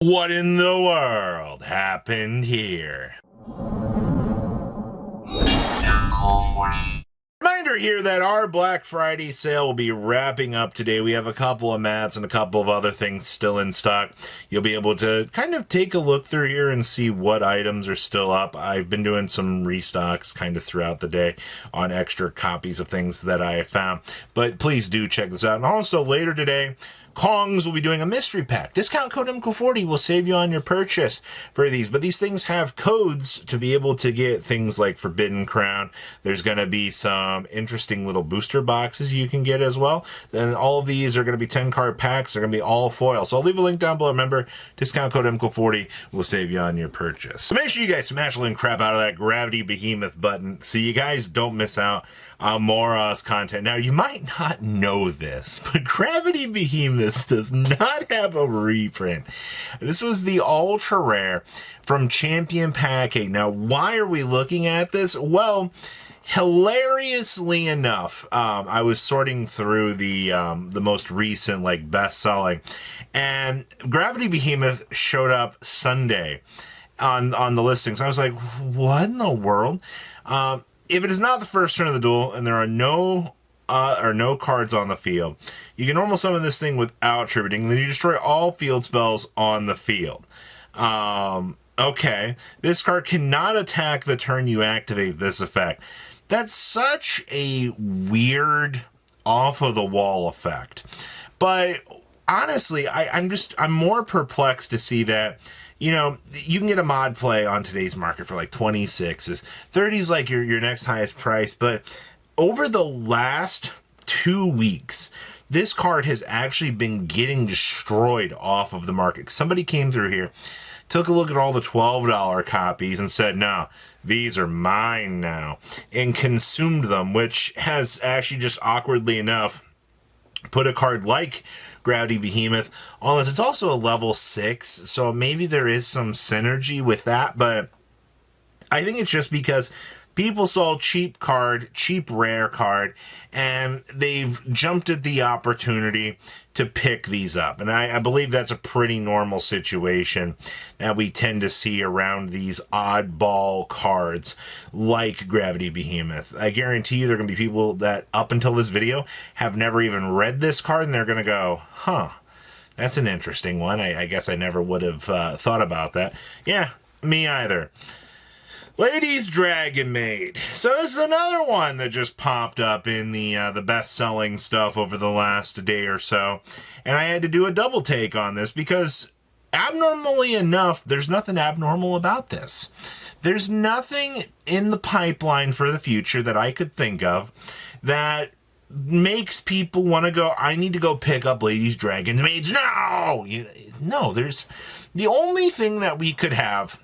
What in the world happened here? Reminder here that our Black Friday sale will be wrapping up today. We have a couple of mats and a couple of other things still in stock. You'll be able to kind of take a look through here and see what items are still up. I've been doing some restocks kind of throughout the day on extra copies of things that I found. But please do check this out. And also later today, Kongs will be doing a mystery pack. Discount code MCO40 will save you on your purchase for these. But these things have codes to be able to get things like Forbidden Crown. There's going to be some interesting little booster boxes you can get as well. And all of these are going to be 10-card packs. They're going to be all foil. So I'll leave a link down below. Remember, discount code MCO40 will save you on your purchase. So make sure you guys smash the link crap out of that Gravity Behemoth button so you guys don't miss out on more content. Now, you might not know this, but Gravity Behemoth does not have a reprint. This was the ultra rare from Champion Pack 8. Now, why are we looking at this? Well, hilariously enough, I was sorting through the most recent, like, best-selling, and Gravity Behemoth showed up Sunday on the listings. I was like, what in the world? If it is not the first turn of the duel and there are no cards on the field, you can normal summon this thing without tributing, and then you destroy all field spells on the field. Okay, this card cannot attack the turn you activate this effect. That's such a weird, off-of-the-wall effect. But honestly, I'm more perplexed to see that. You know, you can get a mod play on today's market for like 26s. 30's like your next highest price. But over the last 2 weeks, this card has actually been getting destroyed off of the market. Somebody came through here, took a look at all the $12 copies and said, no, these are mine now, and consumed them, which has actually just awkwardly enough put a card like Gravity Behemoth on this. It's also a level 6, so maybe there is some synergy with that, but I think it's just because people saw cheap rare card, and they've jumped at the opportunity to pick these up. And I believe that's a pretty normal situation that we tend to see around these oddball cards like Gravity Behemoth. I guarantee you there are going to be people that up until this video have never even read this card, and they're going to go, huh, that's an interesting one. I guess I never would have thought about that. Yeah, me either. Ladies Dragonmaid. So this is another one that just popped up in the best-selling stuff over the last day or so. And I had to do a double take on this because, abnormally enough, there's nothing abnormal about this. There's nothing in the pipeline for the future that I could think of that makes people want to go, I need to go pick up Ladies Dragonmaids. No! No, there's... The only thing that we could have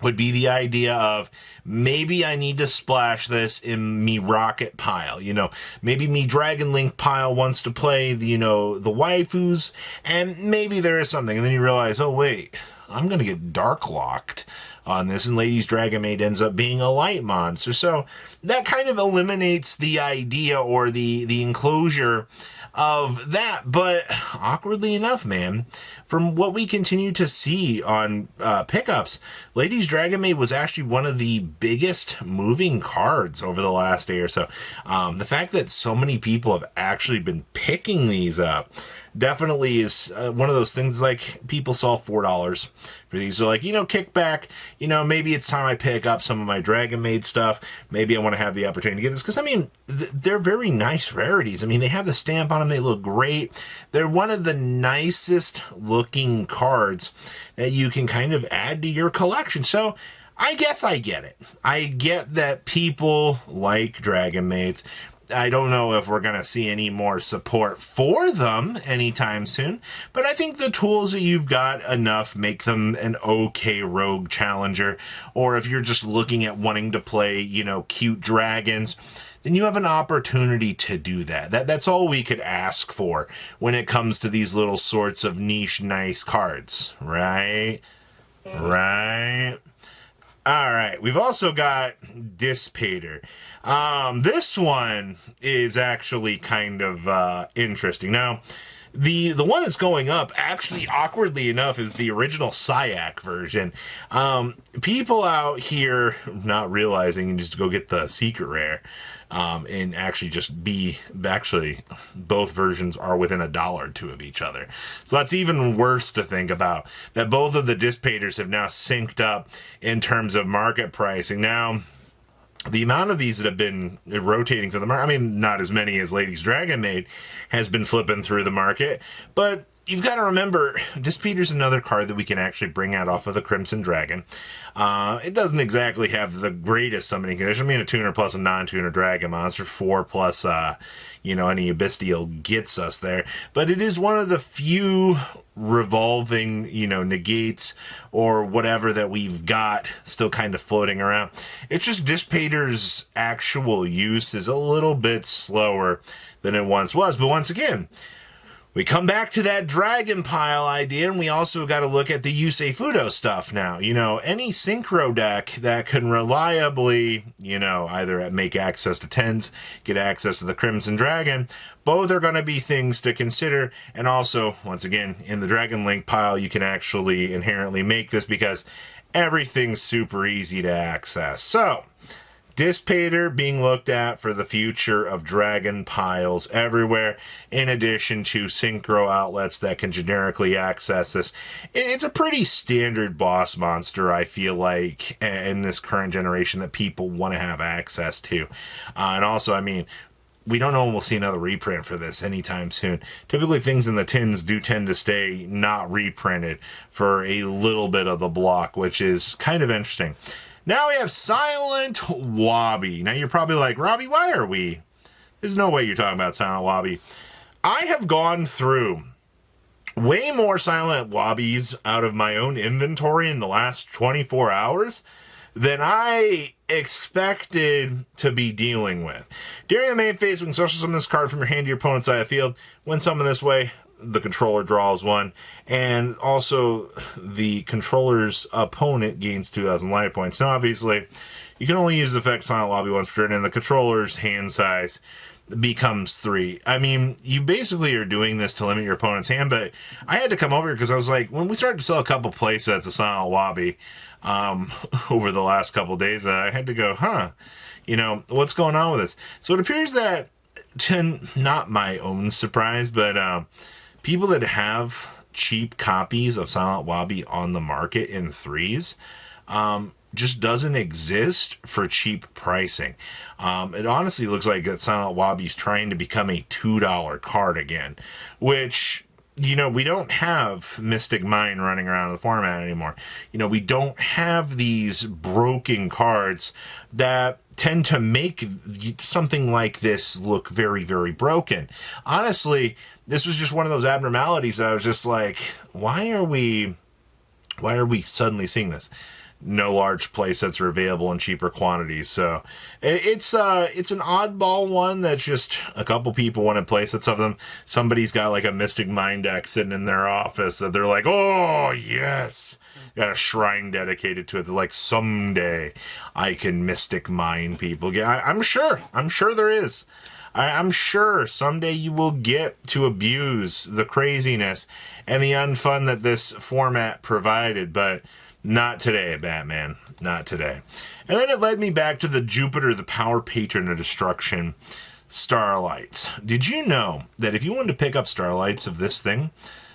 would be the idea of maybe I need to splash this in me Rocket pile. You know, maybe me Dragon Link pile wants to play the, the waifus, and maybe there is something. And then you realize, oh wait, I'm going to get Dark Locked on this, and Ladies Dragonmaid ends up being a light monster. So that kind of eliminates the idea or the enclosure of that. But awkwardly enough, man, from what we continue to see on pickups, Ladies Dragonmaid was actually one of the biggest moving cards over the last day or so. The fact that so many people have actually been picking these up definitely is one of those things. Like, people saw $4 for these. So, like, kick back, maybe it's time I pick up some of my Dragonmaid stuff. Maybe I want to have the opportunity to get this. Because, I mean, they're very nice rarities. I mean, they have the stamp on them. They look great. They're one of the nicest looking cards that you can kind of add to your collection. So, I guess I get it. I get that people like Dragonmaids. I don't know if we're going to see any more support for them anytime soon, but I think the tools that you've got enough make them an okay rogue challenger. Or if you're just looking at wanting to play, cute dragons, then you have an opportunity to do that. That's all we could ask for when it comes to these little sorts of niche, nice cards, right? Right? All right, we've also got Dis Pater. This one is actually kind of interesting. Now, The one that's going up, actually, awkwardly enough, is the original Syac version. People out here not realizing you just go get the secret rare, and actually actually, both versions are within $1 or $2 of each other. So that's even worse to think about, that both of the Dis Paters have now synced up in terms of market pricing. Now, the amount of these that have been rotating through the market, I mean, not as many as Lady's Dragonmaid has been flipping through the market, but you've got to remember, Dis Pater's another card that we can actually bring out off of the Crimson Dragon. It doesn't exactly have the greatest summoning condition. I mean, a tuner plus a non-tuner dragon monster, 4 plus, any Bystial gets us there. But it is one of the few revolving, negates or whatever that we've got still kind of floating around. It's just Dis Pater's actual use is a little bit slower than it once was. But once again, we come back to that dragon pile idea, and we also got to look at the Yusei Fudo stuff now. Any synchro deck that can reliably, either make access to 10s, get access to the Crimson Dragon, both are going to be things to consider. And also, once again, in the Dragon Link pile, you can actually inherently make this because everything's super easy to access. So, Dis Pater being looked at for the future of dragon piles everywhere, in addition to synchro outlets that can generically access this. It's a pretty standard boss monster, I feel like, in this current generation that people want to have access to. And also, I mean, we don't know when we'll see another reprint for this anytime soon. Typically, things in the tins do tend to stay not reprinted for a little bit of the block, which is kind of interesting. Now we have Silent Wobby. Now you're probably like, Robbie, why are we? There's no way you're talking about Silent Wobby. I have gone through way more Silent Wobbies out of my own inventory in the last 24 hours than I expected to be dealing with. During the main phase, we can social summon this card from your hand to your opponent's side of the field. When summoned this way, the controller draws 1, and also the controller's opponent gains 2,000 life points. Now, obviously, you can only use the effect Silent Wobby once per turn, and the controller's hand size becomes 3. I mean, you basically are doing this to limit your opponent's hand, but I had to come over because I was like, when we started to sell a couple playsets of Silent Wobby over the last couple days, I had to go, what's going on with this? So it appears that, to not my own surprise, but people that have cheap copies of Silent Wobby on the market in 3s just doesn't exist for cheap pricing. It honestly looks like that Silent Wobby's trying to become a $2 card again, which, we don't have Mystic Mine running around in the format anymore. We don't have these broken cards that tend to make something like this look very, very broken. Honestly, this was just one of those abnormalities that I was just like, why are we suddenly seeing this? No large playsets are available in cheaper quantities, so it's an oddball one that's just a couple people wanted playsets of them. Somebody's got like a Mystic Mine deck sitting in their office that they're like, oh yes, got a shrine dedicated to it. They're like, someday I can Mystic Mine people. Yeah, I'm sure there is. I'm sure someday you will get to abuse the craziness and the unfun that this format provided, but not today, Batman. Not today. And then it led me back to the Jupiter, the Power Patron of Destruction, Starlights. Did you know that if you wanted to pick up Starlights of this thing,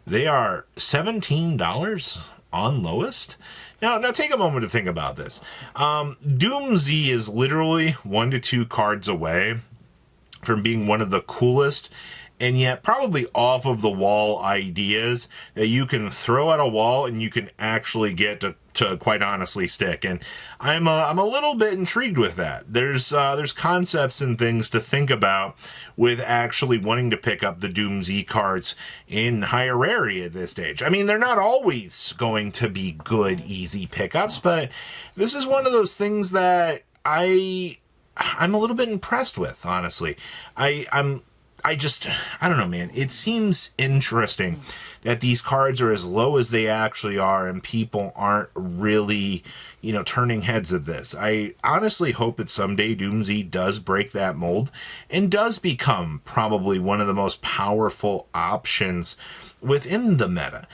they are $17 on lowest? Now take a moment to think about this. Doom Z is literally 1 to 2 cards away from being one of the coolest and yet probably off of the wall ideas that you can throw at a wall and you can actually get to quite honestly stick. And I'm a little bit intrigued with that. There's concepts and things to think about with actually wanting to pick up the Doom Z cards in higher rarity at this stage. I mean, they're not always going to be good, easy pickups, but this is one of those things that I'm a little bit impressed with, honestly. I'm I don't know, man. It seems interesting that these cards are as low as they actually are and people aren't really, turning heads at this. I honestly hope that someday Doomsday does break that mold and does become probably one of the most powerful options within the meta.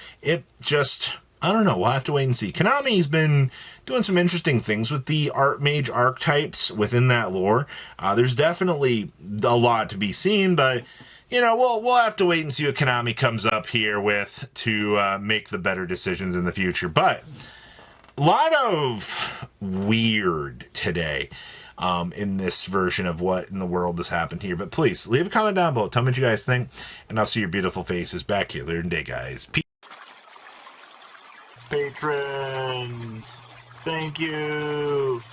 I don't know. We'll have to wait and see. Konami's been doing some interesting things with the Archmage archetypes within that lore. There's definitely a lot to be seen, but we'll have to wait and see what Konami comes up here with to make the better decisions in the future. But a lot of weird today in this version of what in the world has happened here. But please leave a comment down below. Tell me what you guys think, and I'll see your beautiful faces back here later in the day, guys. Peace. Patrons, thank you.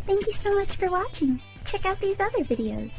Thank you so much for watching. Check out these other videos.